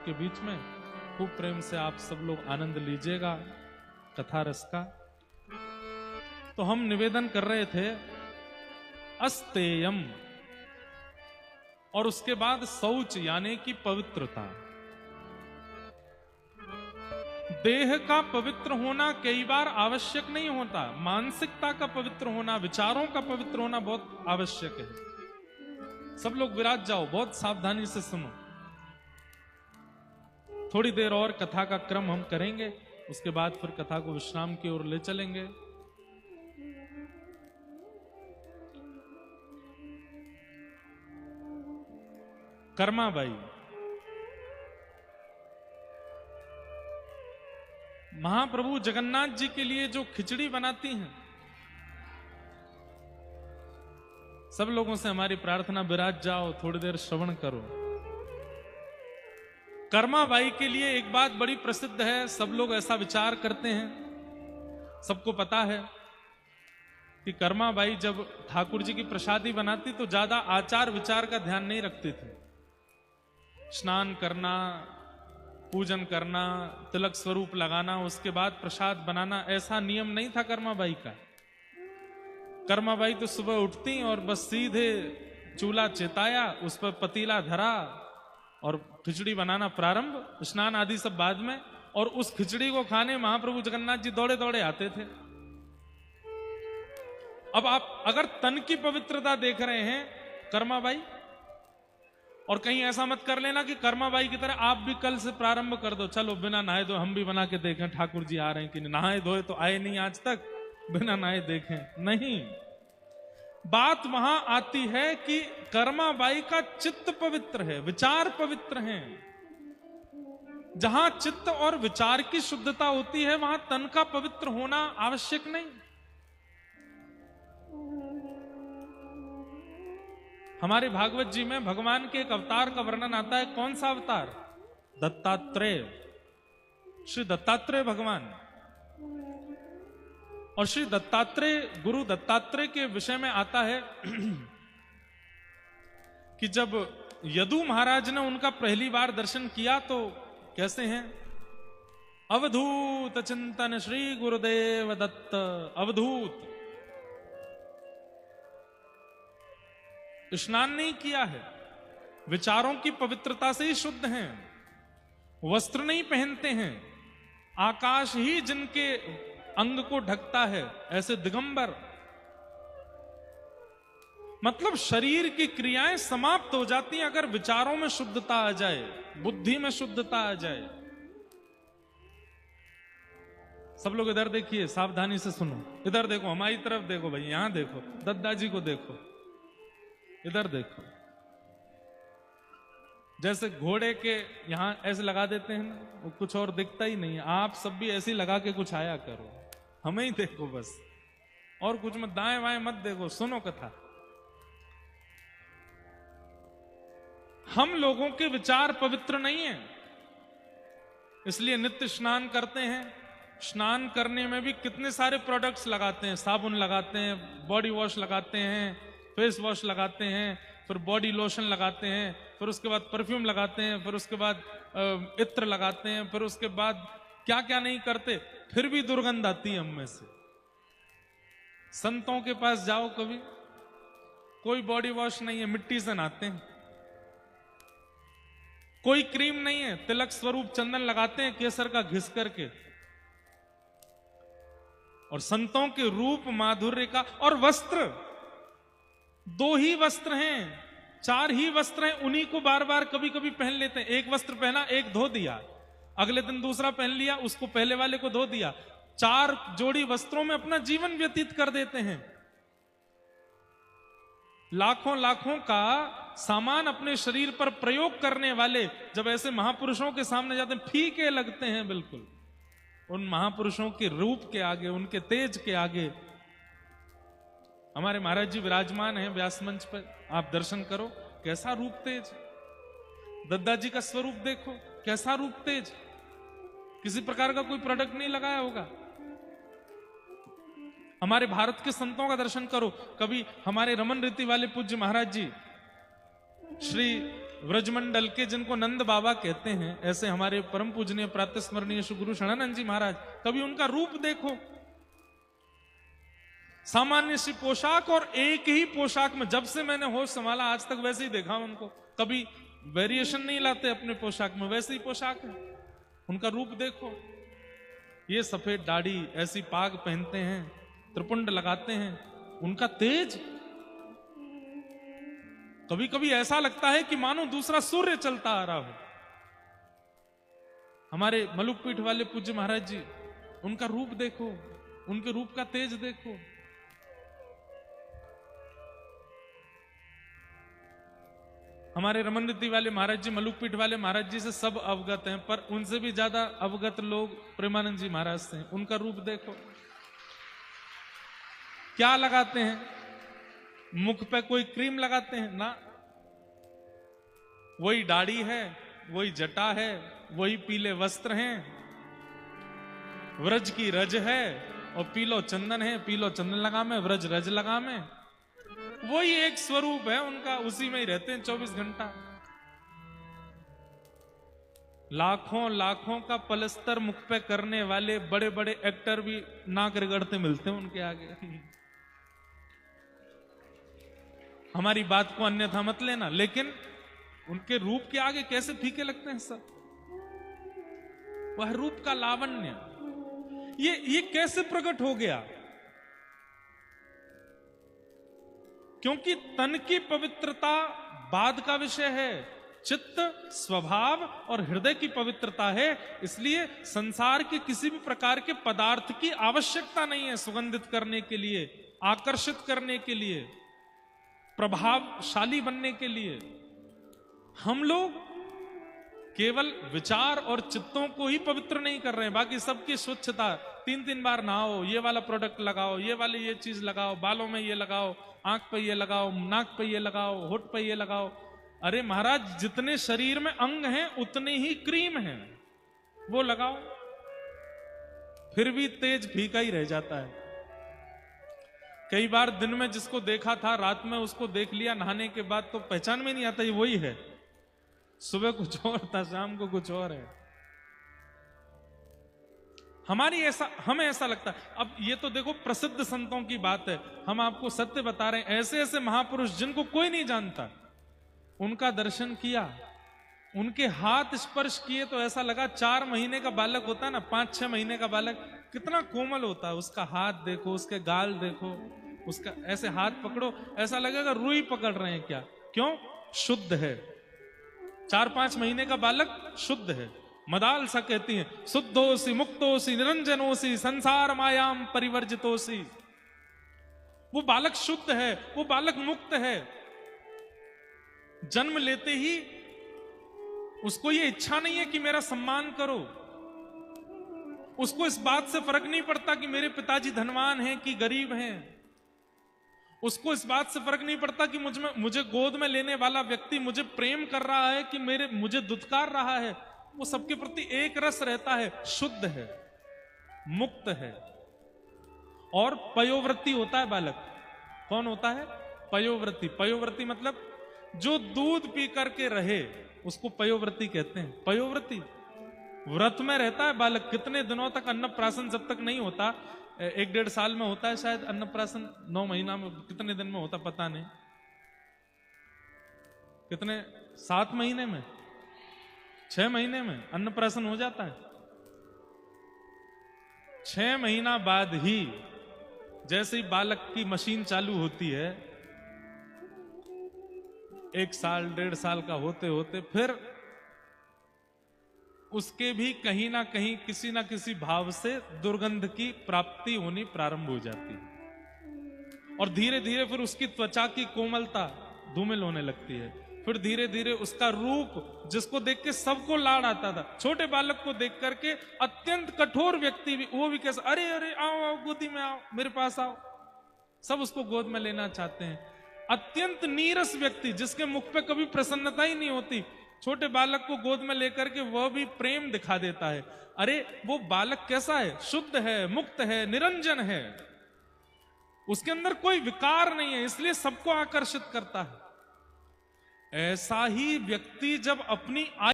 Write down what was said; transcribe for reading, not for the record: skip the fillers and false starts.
के बीच में खूब प्रेम से आप सब लोग आनंद लीजिएगा कथा रस का। तो हम निवेदन कर रहे थे अस्तेयम, और उसके बाद शौच यानी कि पवित्रता। देह का पवित्र होना कई बार आवश्यक नहीं होता, मानसिकता का पवित्र होना, विचारों का पवित्र होना बहुत आवश्यक है। सब लोग विराज जाओ, बहुत सावधानी से सुनो। थोड़ी देर और कथा का क्रम हम करेंगे, उसके बाद फिर कथा को विश्राम की ओर ले चलेंगे। कर्माबाई महाप्रभु जगन्नाथ जी के लिए जो खिचड़ी बनाती हैं, सब लोगों से हमारी प्रार्थना, विराज जाओ, थोड़ी देर श्रवण करो। कर्माबाई के लिए एक बात बड़ी प्रसिद्ध है, सब लोग ऐसा विचार करते हैं, सबको पता है कि कर्माबाई जब ठाकुर जी की प्रसादी बनाती तो ज्यादा आचार विचार का ध्यान नहीं रखती थी। स्नान करना, पूजन करना, तिलक स्वरूप लगाना, उसके बाद प्रसाद बनाना, ऐसा नियम नहीं था कर्माबाई का। कर्माबाई तो सुबह उठती और बस सीधे चूल्हा चेताया, उस पर पतीला धरा और खिचड़ी बनाना प्रारंभ, स्नान आदि सब बाद में। और उस खिचड़ी को खाने महाप्रभु जगन्नाथ जी दौड़े दौड़े आते थे। अब आप अगर तन की पवित्रता देख रहे हैं कर्माबाई, और कहीं ऐसा मत कर लेना कि कर्माबाई की तरह आप भी कल से प्रारंभ कर दो, चलो बिना नहाए धोए हम भी बना के देखें ठाकुर जी आ रहे हैं कि नहीं। नहाए धोए तो आए नहीं आज तक, बिना नहाए देखें नहीं। बात वहां आती है कि कर्माबाई का चित्त पवित्र है, विचार पवित्र हैं। जहां चित्त और विचार की शुद्धता होती है वहां तन का पवित्र होना आवश्यक नहीं। हमारे भागवत जी में भगवान के एक अवतार का वर्णन आता है। कौन सा अवतार? दत्तात्रेय, श्री दत्तात्रेय भगवान। और श्री दत्तात्रेय, गुरु दत्तात्रेय के विषय में आता है कि जब यदु महाराज ने उनका पहली बार दर्शन किया तो कैसे हैं? अवधूत चिंतन श्री गुरुदेव दत्त। अवधूत, स्नान नहीं किया है, विचारों की पवित्रता से ही शुद्ध हैं, वस्त्र नहीं पहनते हैं, आकाश ही जिनके अंग को ढकता है, ऐसे दिगंबर। मतलब शरीर की क्रियाएं समाप्त हो जाती हैं अगर विचारों में शुद्धता आ जाए, बुद्धि में शुद्धता आ जाए। सब लोग इधर देखिए, सावधानी से सुनो। इधर देखो, हमारी तरफ देखो भाई, यहां देखो, दद्दा जी को देखो, इधर देखो। जैसे घोड़े के यहां ऐसे लगा देते हैं ना, वो कुछ और दिखता ही नहीं है। आप सब भी ऐसे ही लगा के कुछ आया करो, हमें ही देखो बस, और कुछ मत, दाएं बाएं मत देखो, सुनो कथा। हम लोगों के विचार पवित्र नहीं है, इसलिए नित्य स्नान करते हैं। स्नान करने में भी कितने सारे प्रोडक्ट्स लगाते हैं, साबुन लगाते हैं, बॉडी वॉश लगाते हैं, फेस वॉश लगाते हैं, फिर बॉडी लोशन लगाते हैं, फिर उसके बाद परफ्यूम लगाते हैं, फिर उसके बाद इत्र लगाते हैं, फिर उसके बाद क्या क्या नहीं करते, फिर भी दुर्गंध आती है हम में से। संतों के पास जाओ कभी, कोई बॉडी वॉश नहीं है, मिट्टी से नहाते हैं, कोई क्रीम नहीं है, तिलक स्वरूप चंदन लगाते हैं केसर का घिस करके। और संतों के रूप माधुर्य का, और वस्त्र, दो ही वस्त्र हैं, चार ही वस्त्र हैं, उन्हीं को बार बार कभी कभी पहन लेते हैं। एक वस्त्र पहना, एक धो दिया, अगले दिन दूसरा पहन लिया, उसको पहले वाले को धो दिया। चार जोड़ी वस्त्रों में अपना जीवन व्यतीत कर देते हैं। लाखों लाखों का सामान अपने शरीर पर प्रयोग करने वाले जब ऐसे महापुरुषों के सामने जाते हैं, फीके लगते हैं बिल्कुल। उन महापुरुषों के रूप के आगे, उनके तेज के आगे। हमारे महाराज जी विराजमान हैं व्यास मंच पर, आप दर्शन करो, कैसा रूप तेज। दद्दा जी का स्वरूप देखो, कैसा रूप तेज, किसी प्रकार का कोई प्रोडक्ट नहीं लगाया होगा। हमारे भारत के संतों का दर्शन करो, कभी हमारे रमन रीति वाले पूज्य महाराज जी श्री व्रजमंडल के, जिनको नंद बाबा कहते हैं, ऐसे हमारे परम पूजनीय प्रातस्मरणीय गुरु शरणानंद जी महाराज, कभी उनका रूप देखो। सामान्य सी पोशाक, और एक ही पोशाक में जब से मैंने होश संभाला आज तक वैसे ही देखा उनको, कभी वेरिएशन नहीं लाते अपने पोशाक में, वैसे ही पोशाक है। उनका रूप देखो, ये सफेद दाढ़ी, ऐसी पाग पहनते हैं, त्रिपुंड लगाते हैं, उनका तेज कभी कभी ऐसा लगता है कि मानो दूसरा सूर्य चलता आ रहा हो। हमारे मलुक पीठ वाले पूज्य महाराज जी, उनका रूप देखो, उनके रूप का तेज देखो। हमारे रमनदीति वाले महाराज जी, मलुक पीठ वाले महाराज जी से सब अवगत हैं, पर उनसे भी ज्यादा अवगत लोग प्रेमानंद जी महाराज से हैं। उनका रूप देखो, क्या लगाते हैं, मुख पे कोई क्रीम लगाते हैं ना, वही दाढ़ी है, वही जटा है, वही पीले वस्त्र हैं, व्रज की रज है और पीलो चंदन है, पीलो चंदन लगा में, व्रज रज लगा में, वही एक स्वरूप है उनका, उसी में ही रहते हैं 24 घंटा। लाखों लाखों का पलस्तर मुख पे करने वाले बड़े बड़े एक्टर भी नाक रगड़ते मिलते हैं उनके आगे। हमारी बात को अन्यथा मत लेना, लेकिन उनके रूप के आगे कैसे फीके लगते हैं सब। वह रूप का लावण्य, ये कैसे प्रकट हो गया? क्योंकि तन की पवित्रता बाद का विषय है, चित्त, स्वभाव और हृदय की पवित्रता है। इसलिए संसार के किसी भी प्रकार के पदार्थ की आवश्यकता नहीं है सुगंधित करने के लिए, आकर्षित करने के लिए, प्रभावशाली बनने के लिए। हम लोग केवल विचार और चित्तों को ही पवित्र नहीं कर रहे हैं, बाकी सबकी स्वच्छता, 3-3 बार नहाओ, ये वाला प्रोडक्ट लगाओ, ये वाली ये चीज लगाओ, बालों में ये लगाओ, आंख पे ये लगाओ, नाक पे ये लगाओ, होठ पे ये लगाओ। अरे महाराज, जितने शरीर में अंग हैं उतने ही क्रीम हैं, वो लगाओ, फिर भी तेज फीका ही रह जाता है। कई बार दिन में जिसको देखा था, रात में उसको देख लिया नहाने के बाद, तो पहचान में नहीं आता ये वही है। सुबह कुछ और था, शाम को कुछ और है। हमें ऐसा लगता है। अब ये तो देखो प्रसिद्ध संतों की बात है, हम आपको सत्य बता रहे हैं। ऐसे ऐसे महापुरुष जिनको कोई नहीं जानता, उनका दर्शन किया, उनके हाथ स्पर्श किए तो ऐसा लगा 4 महीने का बालक होता है ना, 5-6 महीने का बालक, कितना कोमल होता है। उसका हाथ देखो, उसके गाल देखो, उसका ऐसे हाथ पकड़ो, ऐसा लगेगा रुई पकड़ रहे हैं क्या। क्यों? शुद्ध है। 4-5 महीने का बालक शुद्ध है। मदाल सा कहती है, शुद्धोसी मुक्तोसी निरंजनोसी संसार मायाम परिवर्जितोसी। वो बालक शुद्ध है, वो बालक मुक्त है। जन्म लेते ही उसको ये इच्छा नहीं है कि मेरा सम्मान करो, उसको इस बात से फर्क नहीं पड़ता कि मेरे पिताजी धनवान हैं कि गरीब हैं, उसको इस बात से फर्क नहीं पड़ता कि मुझे गोद में लेने वाला व्यक्ति मुझे प्रेम कर रहा है कि मुझे दुत्कार रहा है। वो सबके प्रति एक रस रहता है, शुद्ध है, मुक्त है। और पयोवृत्ति होता है बालक। कौन होता है? पयोवृत्ति। पयोवृत्ति मतलब जो दूध पी करके रहे उसको पयोवृत्ति कहते हैं। पयोवृत्ति व्रत में रहता है बालक, कितने दिनों तक अन्नप्राशन जब तक नहीं होता, 1-1.5 साल में होता है शायद अन्नप्राशन, 9 महीना में, कितने दिन में होता पता नहीं, कितने 7 महीने में, 6 महीने में अन्नप्राशन हो जाता है। 6 महीना बाद ही जैसे ही बालक की मशीन चालू होती है, 1 साल 1.5 साल का होते होते फिर उसके भी कहीं ना कहीं किसी ना किसी भाव से दुर्गंध की प्राप्ति होनी प्रारंभ हो जाती है। और धीरे धीरे फिर उसकी त्वचा की कोमलता धूमिल होने लगती है। फिर धीरे धीरे उसका रूप, जिसको देख के सबको लाड़ आता था, छोटे बालक को देख करके अत्यंत कठोर व्यक्ति भी, वो भी कैसा, अरे अरे आओ आओ गोदी में आओ, मेरे पास आओ, सब उसको गोद में लेना चाहते हैं। अत्यंत नीरस व्यक्ति, जिसके मुख पे कभी प्रसन्नता ही नहीं होती, छोटे बालक को गोद में लेकर के वह भी प्रेम दिखा देता है। अरे वो बालक कैसा है? शुद्ध है, मुक्त है, निरंजन है, उसके अंदर कोई विकार नहीं है, इसलिए सबको आकर्षित करता है। ऐसा ही व्यक्ति जब अपनी